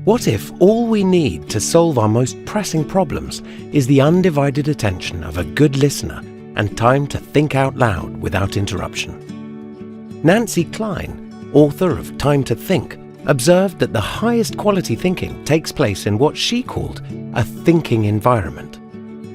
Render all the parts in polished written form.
What if all we need to solve our most pressing problems is the undivided attention of a good listener and time to think out loud without interruption? Nancy Klein, author of Time to Think, observed that the highest quality thinking takes place in what she called a thinking environment.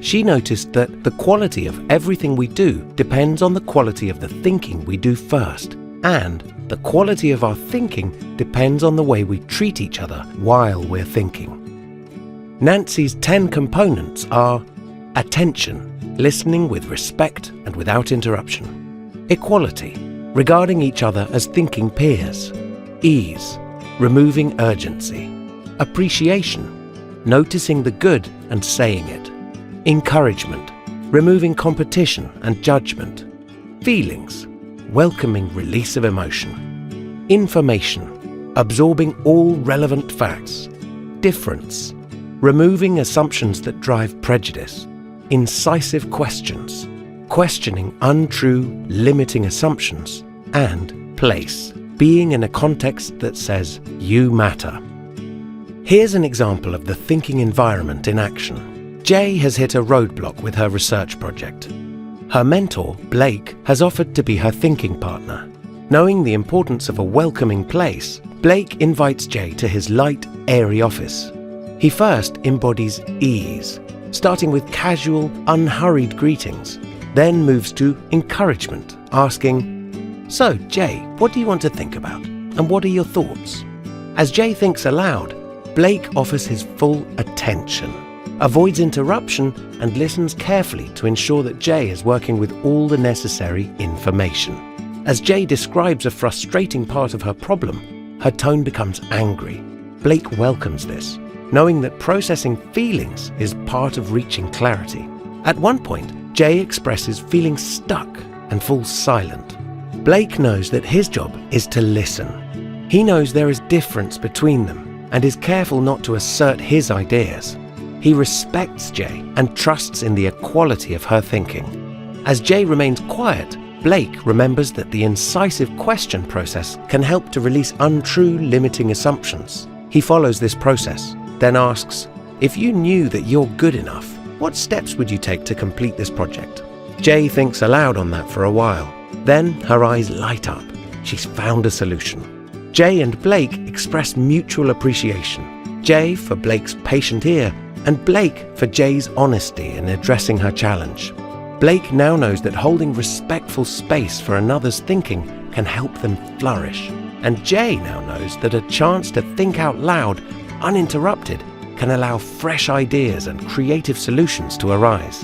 She noticed that the quality of everything we do depends on the quality of the thinking we do first, and the quality of our thinking depends on the way we treat each other while we're thinking. Nancy's 10 components are: attention, listening with respect and without interruption; equality, regarding each other as thinking peers; ease, removing urgency; appreciation, noticing the good and saying it; encouragement, removing competition and judgment; feelings, welcoming release of emotion; information, absorbing all relevant facts; difference, removing assumptions that drive prejudice; incisive questions, questioning untrue, limiting assumptions; and place, being in a context that says, "You matter." Here's an example of the thinking environment in action. Jay has hit a roadblock with her research project. Her mentor, Blake, has offered to be her thinking partner. Knowing the importance of a welcoming place, Blake invites Jay to his light, airy office. He first embodies ease, starting with casual, unhurried greetings, then moves to encouragement, asking, "So, Jay, what do you want to think about? And what are your thoughts?" As Jay thinks aloud, Blake offers his full attention, avoids interruption, and listens carefully to ensure that Jay is working with all the necessary information. As Jay describes a frustrating part of her problem, her tone becomes angry. Blake welcomes this, knowing that processing feelings is part of reaching clarity. At one point, Jay expresses feeling stuck and falls silent. Blake knows that his job is to listen. He knows there is difference between them and is careful not to assert his ideas. He respects Jay and trusts in the equality of her thinking. As Jay remains quiet, Blake remembers that the incisive question process can help to release untrue, limiting assumptions. He follows this process, then asks, "If you knew that you're good enough, what steps would you take to complete this project?" Jay thinks aloud on that for a while. Then her eyes light up. She's found a solution. Jay and Blake express mutual appreciation. Jay for Blake's patient ear, and Blake for Jay's honesty in addressing her challenge. Blake now knows that holding respectful space for another's thinking can help them flourish. And Jay now knows that a chance to think out loud, uninterrupted, can allow fresh ideas and creative solutions to arise.